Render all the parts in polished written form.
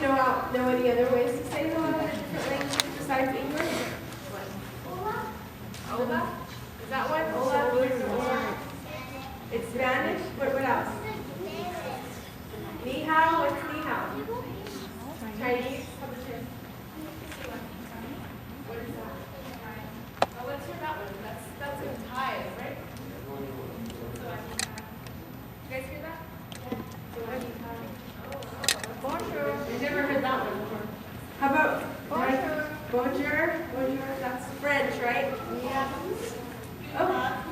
know any other ways to say hello in different languages besides English? Hola. Hola? Is that one? Hola? Or it's Spanish? What else? Ni hao? What's ni hao? Chinese? What is that? Oh, let's hear that one. That's in Thai, right? You guys hear that? Bonjour. I've never heard that one before. How about bonjour? Bonjour. Bonjour. That's French, right? Yeah. Oh.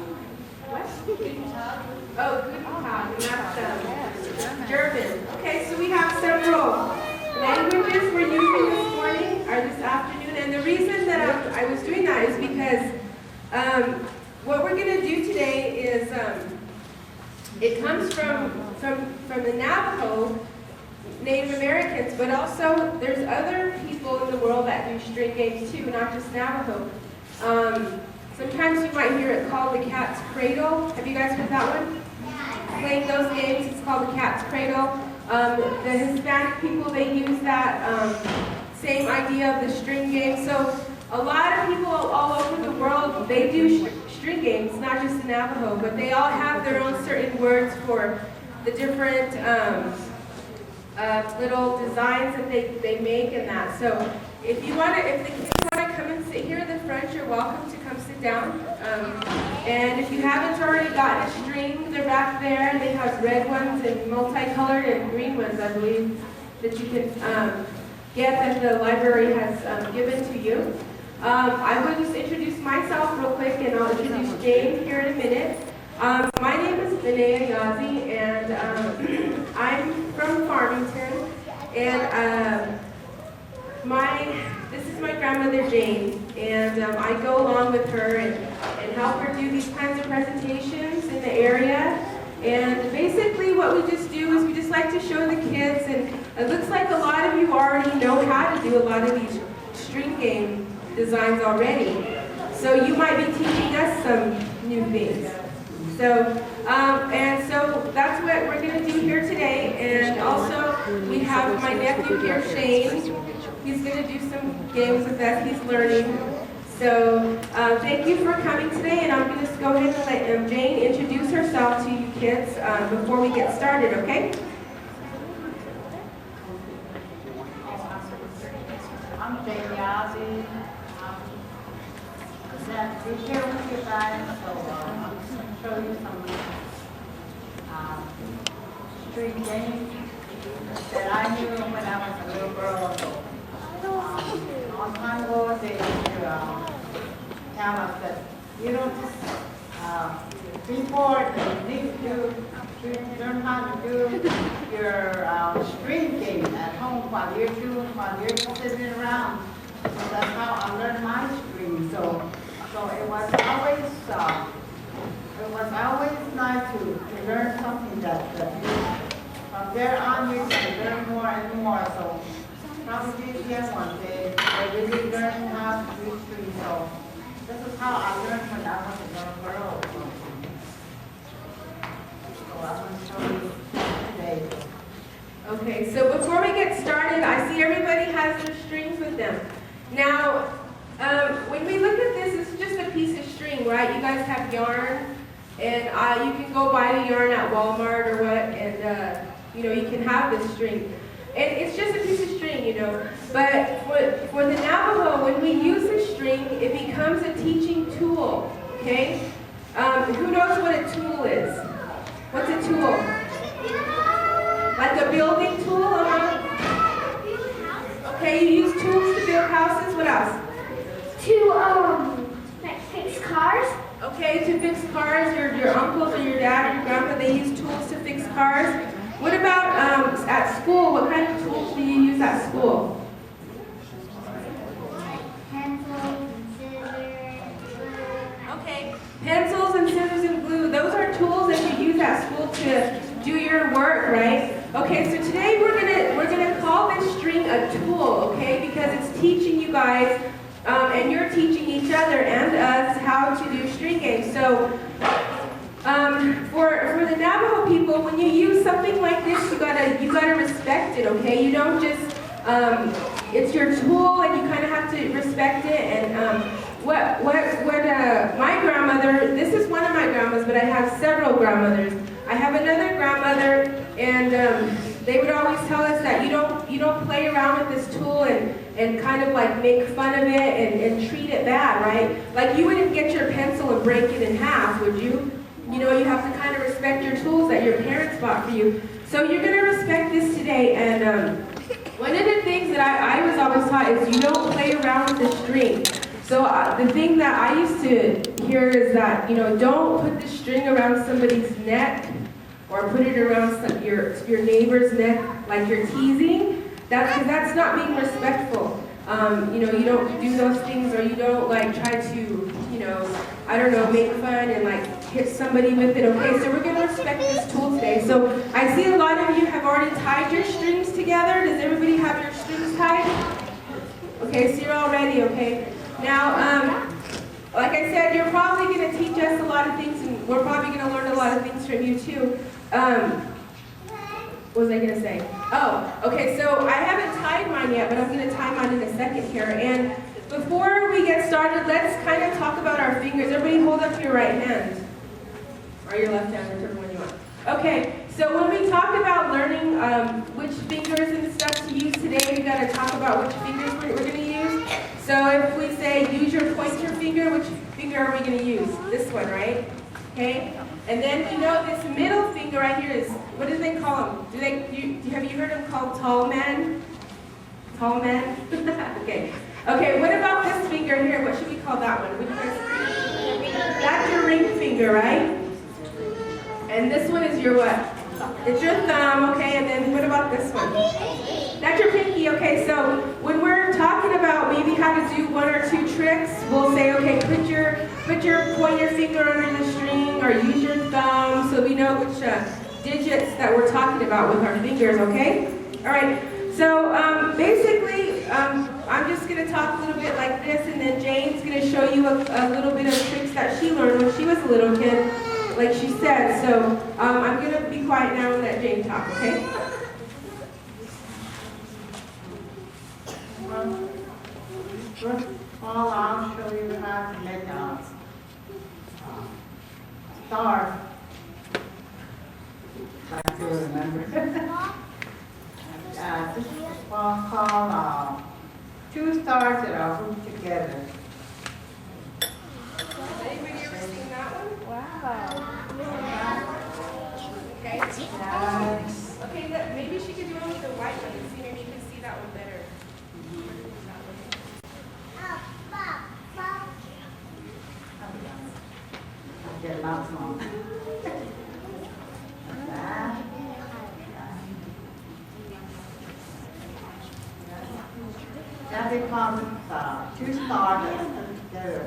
What? Guten Tag. Oh, guten Tag. That's German. Okay, so we have several languages we're using this morning or this afternoon, and the reason that I was doing that is because what we're going to do today is it comes from the Navajo Native Americans, but also there's other people in the world that do string games too, not just Navajo. Sometimes you might hear it called the cat's cradle. Have you guys heard that one? Playing those games, it's called the cat's cradle. The Hispanic people, they use that same idea of the string game. So a lot of people all over the world, they do string games, not just the Navajo, but they all have their own certain words for the different little designs that they make and that. So if the kids want to come and sit here in the front, you're welcome to come sit down. And if you haven't already gotten a string, they're back there. They have red ones and multicolored and green ones, I believe, that you can get that the library has given to you. I will just introduce myself real quick, and I'll introduce Jane here in a minute. My name is Venaya, Yazzie, and I'm from Farmington, and this is my grandmother Jane, and I go along with her and help her do these kinds of presentations in the area. And basically what we just do is we just like to show the kids, and it looks like a lot of you already know how to do a lot of these string game designs already. So you might be teaching us some new things. So that's what we're going to do here today. And also we have my nephew here, Shane. He's going to do some games with us. He's learning. So thank you for coming today, and I'm going to go ahead and let Jane introduce herself to you kids before we get started, okay? I'm Yazzie. Glad to be here with you guys. So I'm just going to show you some street games that I knew when I was a little girl. Long time ago, they used to tell us that you don't before you need to learn how to do your street game at home while you're sitting around. So that's how I learned my string. So it was always nice to learn something that from there on you can learn more and more. So probably these young ones, they really learn how to do string. So this is how I learned when I was a little girl. So I'm going to show you today. Okay, so before we get started, I see everybody has their strings with them. Now, when we look at this, it's just a piece of string, right? You guys have yarn, and you can go buy the yarn at Walmart or what, and you can have this string. And it's just a piece of string, But for the Navajo, when we use a string, it becomes a teaching tool, okay? Who knows what a tool is? What's a tool? Like a building tool? Okay, you use tools to build houses. What else? To like fix cars. Okay, to fix cars. Your uncles or your dad or your grandpa, they use tools to fix cars. What about at school? What kind of tools do you use at school? Pencils and scissors, glue. Okay, pencils and scissors and glue. Those are tools that you use at school to do your work, right? Okay, so today we're gonna call this string a tool, okay? Because it's teaching you guys, and you're teaching each other and us how to do string games. So for the Navajo people, when you use something like this, you gotta respect it, okay? You don't just It's your tool, and you kind of have to respect it. And my grandmother, this is one of my grandmas, but I have several grandmothers. I have another grandmother, and they would always tell us that you don't play around with this tool and kind of like make fun of it and treat it bad, right? Like you wouldn't get your pencil and break it in half, would you? You know, you have to kind of respect your tools that your parents bought for you. So you're going to respect this today. And one of the things that I was always taught is you don't play around with the string. So the thing that I used to hear is that, you know, don't put the string around somebody's neck or put it around your neighbor's neck like you're teasing. That's not being respectful. You know, you don't do those things, or you don't like try to, you know, I don't know, make fun and like hit somebody with it. Okay, so we're going to respect this tool today. So I see a lot of you have already tied your strings together. Does everybody have your strings tied? Okay, so you're all ready, okay? Now, like I said, you're probably going to teach us a lot of things, and we're probably going to learn a lot of things from you too. What was I going to say? Oh, okay, so I haven't tied mine yet, but I'm going to tie mine in a second here. And before we get started, let's kind of talk about our fingers. Everybody hold up your right hand. Or your left hand, whichever one you want. Okay, so when we talk about learning which fingers and stuff to use today, we got to talk about which fingers we're going to use. So if we say use your pointer finger, which finger are we going to use? This one, right? Okay? And then you know this middle finger right here is, what do they call them? Have you heard them called tall men? Tall men? Okay. Okay, what about this finger here? What should we call that one? Which one? That's your ring finger, right? And this one is your what? It's your thumb, okay? And then what about this one? That's your pinky, okay? So when we're talking about maybe how to do one or two tricks, we'll say, okay, put your pointer finger under the string, or use your thumb, so we know which digits that we're talking about with our fingers, okay? All right. So basically, I'm just going to talk a little bit like this, and then Jane's going to show you a little bit of tricks that she learned when she was a little kid, like she said. So I'm going to be quiet now and let Jane talk, okay? First of all, I'll show you how to make a star. I do remember. This is one called two stars that are hooked together. Anybody ever seen that one? Wow. Okay. Yes. Okay, maybe she could do it with the white one and see, maybe you can see that one better. I get lots on. That becomes two stars that put together.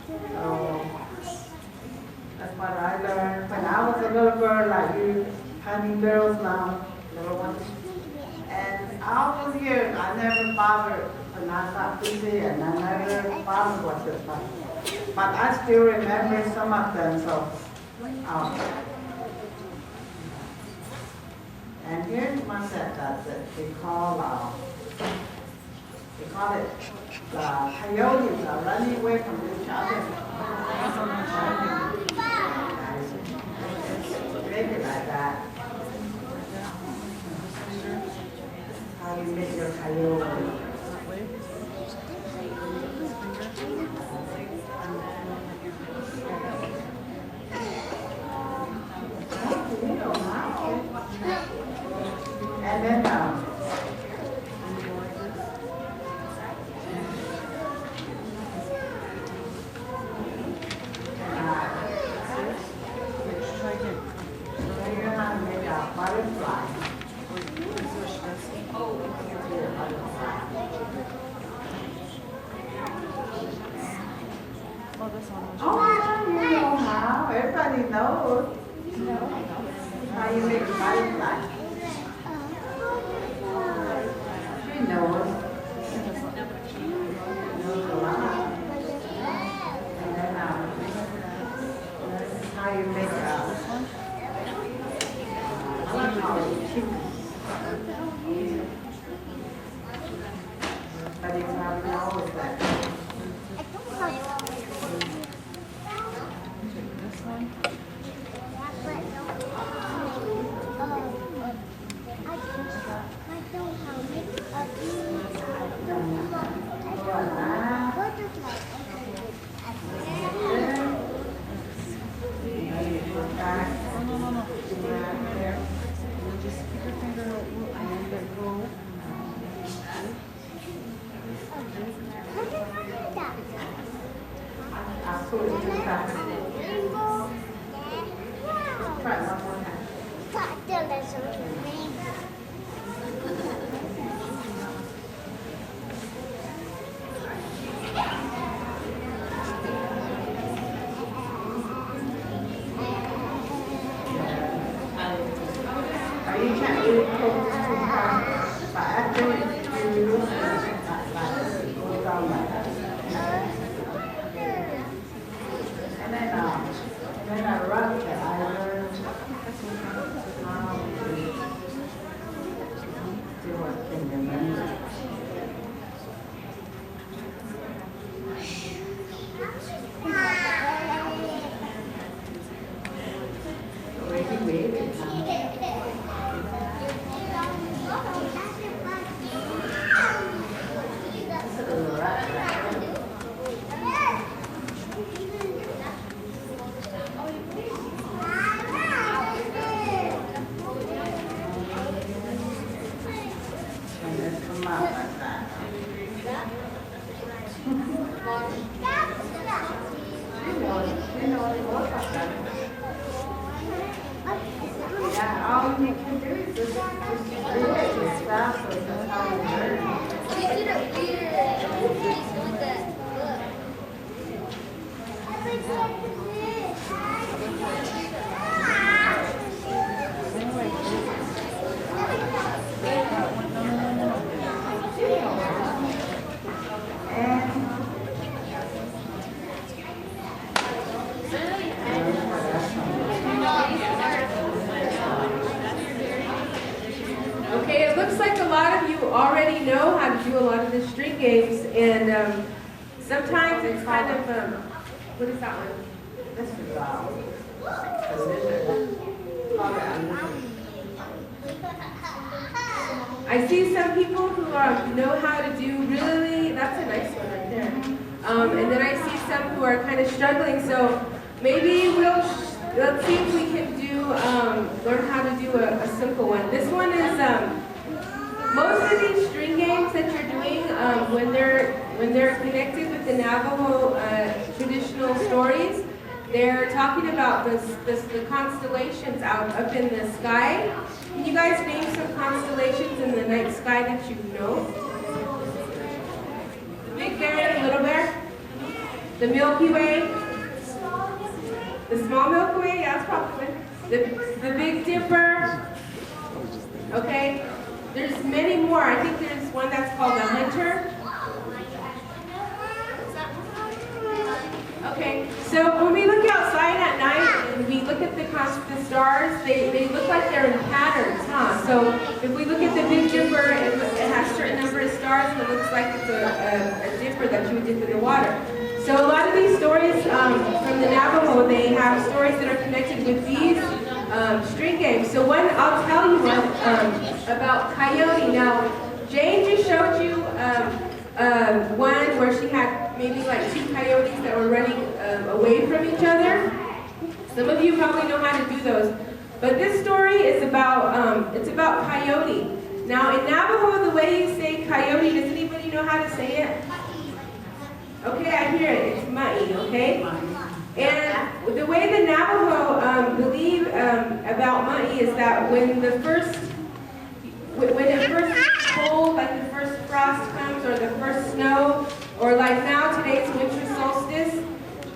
So that's what I learned when I was a little girl, like you honey girls now, little ones. And all those years I never bothered when I got busy, and I never bothered what this was. But I still remember some of them, so and here's one that they call it coyotes are running away from each other. Make it like that. How you make your coyote. And then butterfly. Oh, you know how. Everybody knows. How you make a butterfly. She knows. Knows a lot. And then this is how you make So it's too fast. Try one more time. You can't really focus too hard, but after you lose it, it goes down like that. And then I rub that I learned how to do what in the memory. Already waited. All you can do is just do it as fast as how you learn. Okay, it looks like a lot of you already know how to do a lot of the string games, and sometimes it's kind of, what is that one? This is I see some people who know how to do really, that's a nice one right there. And then I see some who are kind of struggling, so maybe let's see if we can do, learn how to do a simple one. This one is, most of these string games that you're doing, when they're connected with the Navajo traditional stories, they're talking about the constellations up in the sky. Can you guys name some constellations in the night sky that you know? The Big Bear and the Little Bear? The Milky Way? The small Milky Way? Yeah, that's probably one. The Big Dipper? Okay. There's many more. I think there's one that's called the Hunter. Okay, so when we look outside at night and we look at the stars, they look like they're in patterns, huh? So if we look at the Big Dipper, it has a certain number of stars, and it looks like it's a dipper that you would dip in the water. So a lot of these stories from the Navajo, they have stories that are connected with these string games. So I'll tell you one about Coyote. Now, Jane just showed you one where she had maybe like two coyotes that were running away from each other. Some of you probably know how to do those. But this story is about, it's about Coyote. Now in Navajo, the way you say Coyote, does anybody know how to say it? Okay, I hear it. It's Ma'i, okay? And the way the Navajo believe about Ma'i is that when it first cold, like the first frost comes or the first snow, or like now today's winter solstice,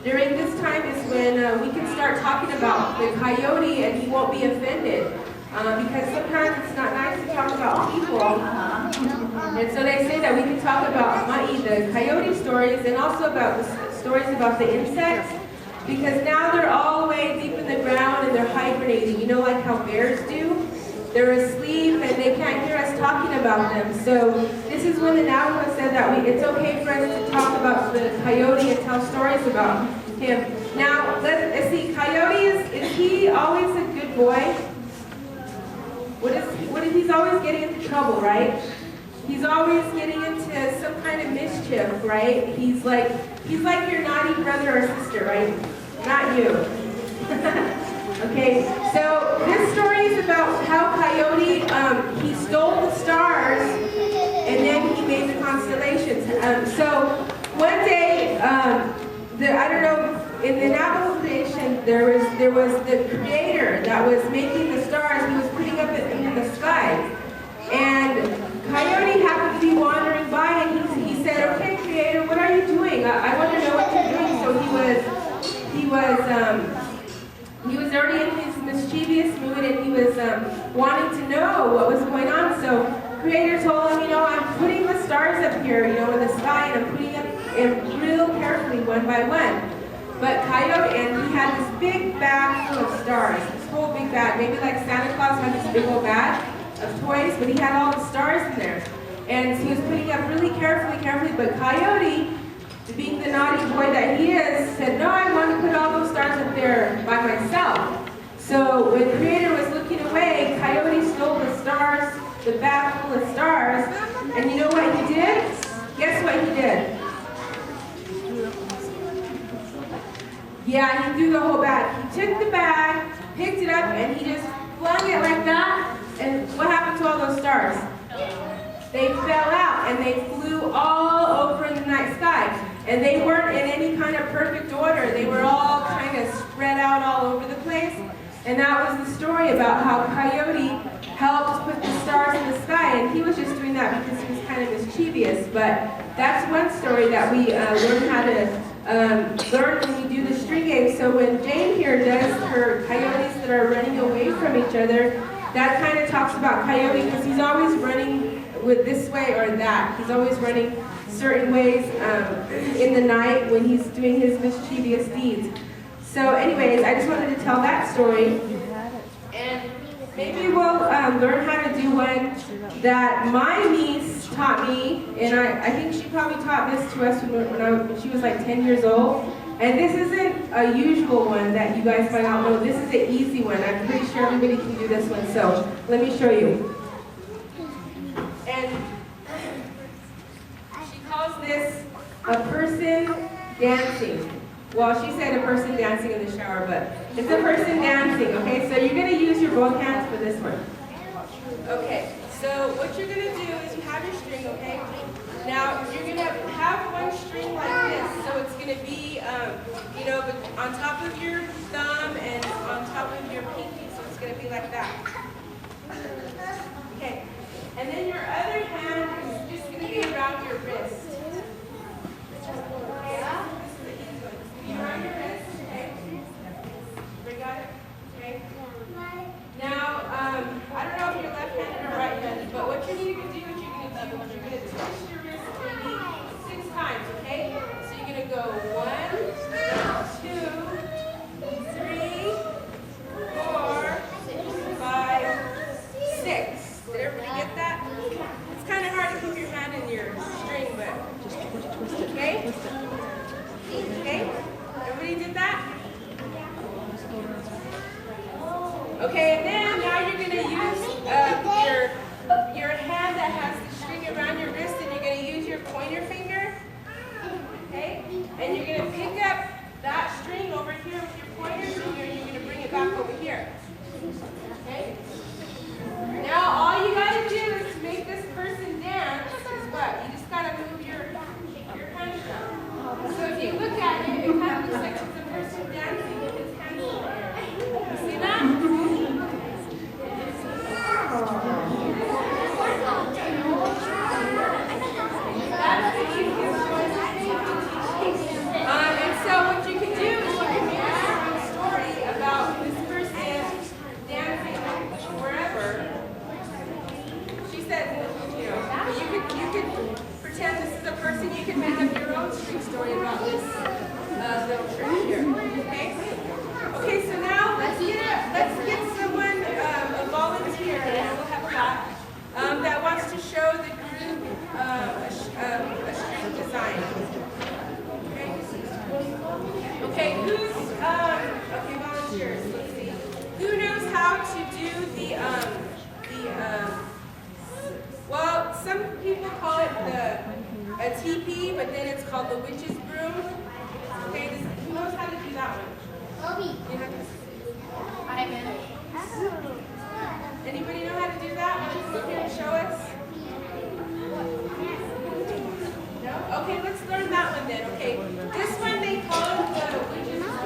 during this time is when we can start talking about the coyote and he won't be offended. Because sometimes it's not nice to talk about people. And so they say that we can talk about Ma'i, the coyote stories, and also about the stories about the insects. Because now they're all the way deep in the ground and they're hibernating. You know, like how bears do? They're asleep and they can't hear us talking about them. So this is when the Navajo said that it's okay for us to talk about the coyote and tell stories about him. Now, let's see, Coyote, is he always a good boy? What if he's always getting into trouble, right? He's always getting into some kind of mischief, right? He's like your naughty brother or sister, right? Not you. Okay, so this story is about how Coyote, he stole the stars and then he made the constellations. So one day, I don't know in the Navajo creation, there was the creator that was making the stars. He was putting up in the sky. And Coyote happened to be wandering by, and he said, "Okay, creator, what are you doing? I want to know what you're doing." So he was already in his mischievous mood, and he was wanting to know what was going on. So creator told him, "I'm putting the stars up here, in the sky, and I'm putting them in real carefully, one by one." But Coyote, and he had this big bag full of stars, this whole big bag, maybe like Santa Claus had this big old bag of toys, but he had all the stars in there. And he was putting up really carefully, but Coyote, being the naughty boy that he is, said, "No, I want to put all those stars up there by myself." So when Creator was looking away, Coyote stole the stars, the bag full of stars, and you know what he did? Guess what he did? Yeah, he threw the whole bag. He took the bag, picked it up, and he just flung it like that. And what happened to all those stars? They fell out, and they flew all over in the night sky. And they weren't in any kind of perfect order. They were all kind of spread out all over the place. And that was the story about how Coyote helped put the stars in the sky. And he was just doing that because he was kind of mischievous. But that's one story that we learn how to learn when we do the string game. So when Jane here does her coyotes that are running away from each other, that kind of talks about Coyote because he's always running with this way or that. He's always running certain ways in the night when he's doing his mischievous deeds. So anyways, I just wanted to tell that story. And maybe we'll learn how to do one that my niece taught me, and I think she probably taught this to us when she was like 10 years old. And this isn't a usual one that you guys might not know. This is an easy one. I'm pretty sure everybody can do this one. So let me show you. And she calls this a person dancing. Well, she said a person dancing in the shower, but it's a person dancing, okay? So you're going to use your both hands for this one. Okay, so what you're going to do is you have your string, okay? Now, you're going to have one string like this, so it's going to be, on top of your thumb and on top of your pinky, so it's going to be like that. Okay, and then your other hand is just going to be around your wrist. Yeah? Around your wrist, okay? We got it? Okay? Now, I don't know if you're left-handed or right-handed, but what you need to do is you're going to twist your wrist maybe 6 times, okay? So you're going to go 1, 2, 3, 4, 5, 6. Did everybody get that? It's kind of hard to keep your hand in your string, but okay? Okay? Everybody did that? Okay, and then now you're going to use your hand that has the string around your wrist, and you're going to use your pointer finger. Okay? And you're going to pick up that string over here with your pointer finger, and you're going to bring it back over here. Okay? Now all you got to do is to make this person dance is what? You just got to move your hands around. So if you look at it, it kind of looks like it's a person dancing with his hands in the air. You see that? That's the easiest one to teach. And so what you can do is you can make your own story about this person dancing wherever. She said, you could pretend this is a person. You can make up your own string story about this little trick here. Okay? Okay, so now let's get someone, a volunteer, and we'll have a lot, that wants to show the group a string design. Okay, okay, volunteers, let's see. Who knows how to do well, some people call it a teepee, but then it's called the witch's broom. Okay, who knows how to do that one? Anybody know how to do that? Want to come up here and show us? No? Okay, let's learn that one then. Okay, this one they call it the witch's broom.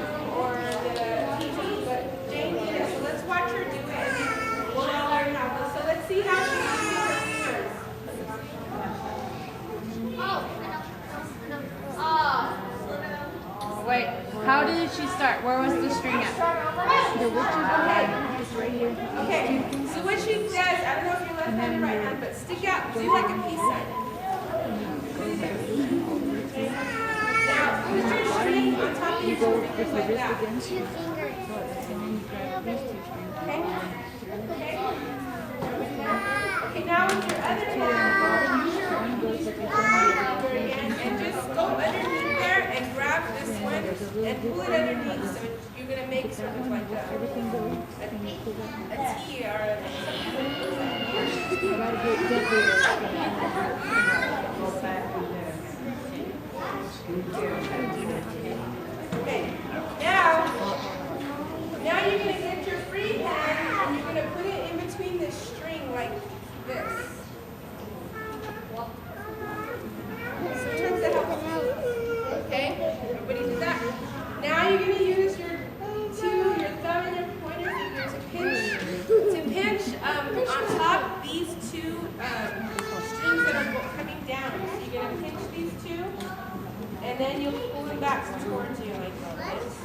Wait, how did she start? Where was the string at? The witch's It's right here. Okay, so what she does, I don't know if you're left-handed or right-handed, but stick out, do like a peace sign. Now, put your string on top of your two fingers like that. Two fingers. Okay? Okay, now with your other hand, use your finger again, and just go underneath there and grab this one and pull it underneath. So you're going to make sort of like a T or a Okay, now you're going to get your free hand and you're going to put it in between this string like this. Sometimes that helps. Okay, everybody did that. Now you're going to use your thumb and your pointer finger to pinch on top these two strings that are coming down. So you're going to pinch these two, and then you'll pull them back towards you like this.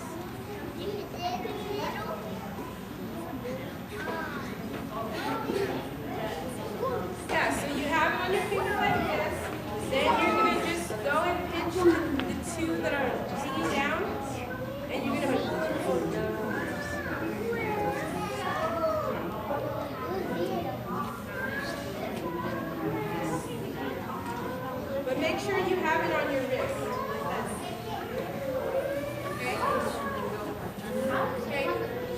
Yeah, so you have it on your finger like this. Then you're going to just go and pinch the two that are hanging down, and you're going to pull them forward. But make sure you have it on your wrist. Okay? Okay.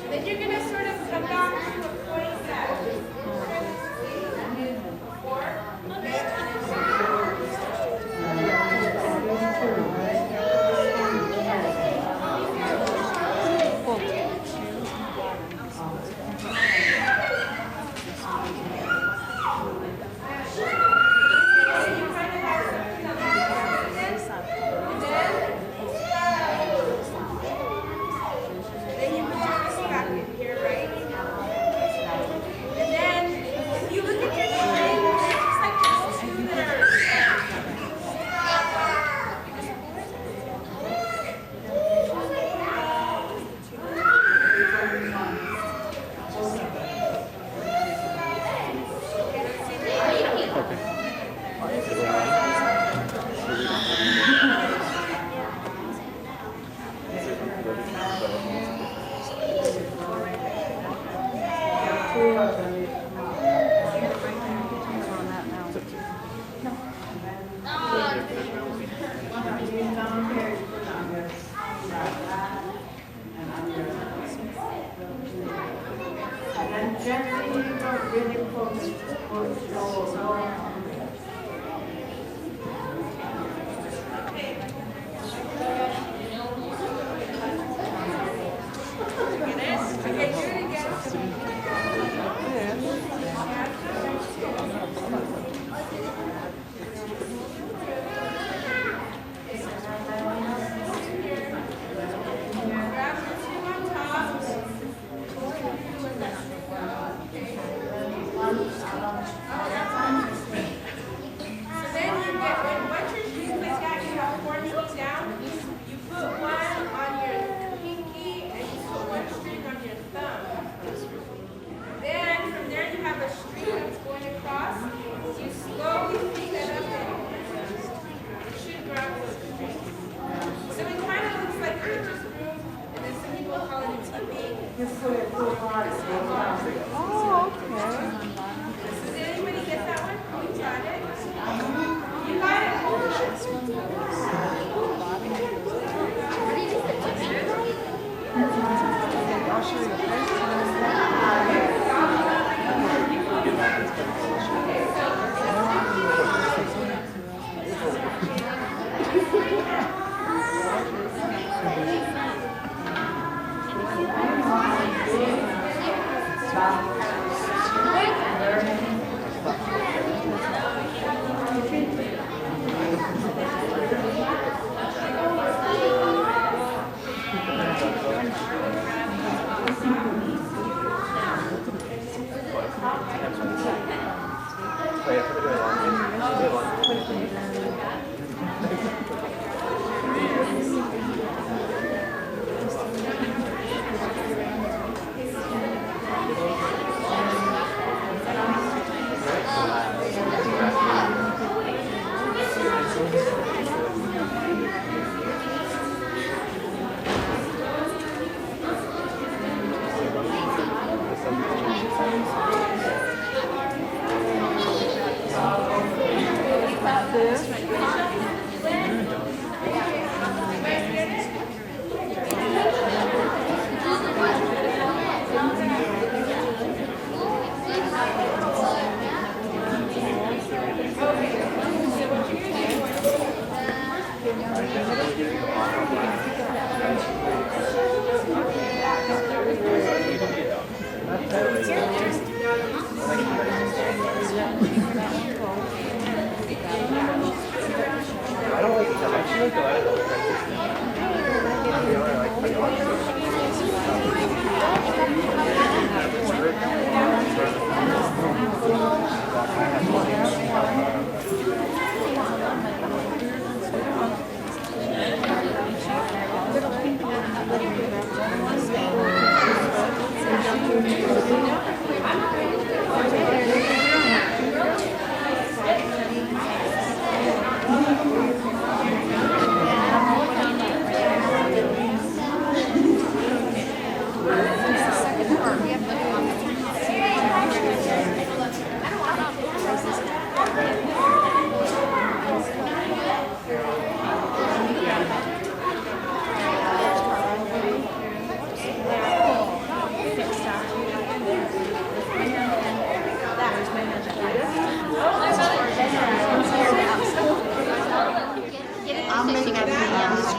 And then you're going to sort of come back to a point that before. And gently, really push I'm making everything else.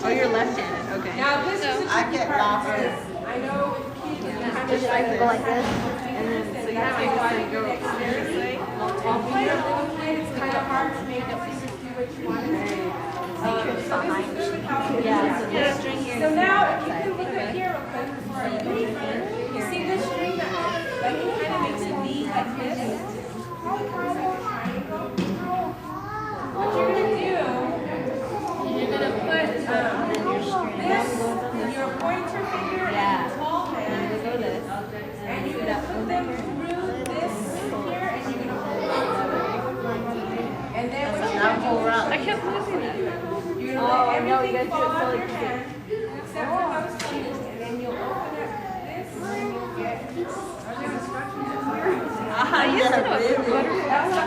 Oh, you're left-handed. Okay. Now this is a I tricky get part lost. because I know kids kind of I can go like this, and then so you have to go dexterity. When you're a little kid, it's kind of hard to make the fingers do what you want to do. So this is really how we do that. So now, if you can look up here real quick before I leave, you see this string that like it kind of makes a V like this. It's like a triangle. What you're gonna do? You're gonna put this, your pointer finger and your tall hand, and you're gonna put them through this here, and you're gonna hold it. And then what you're gonna do? I kept losing it. You're gonna let everything fall out of your hand, except for those fingers, and then you'll open up this, and you'll get. Are there instructions in here? I used to know it was a butterfly.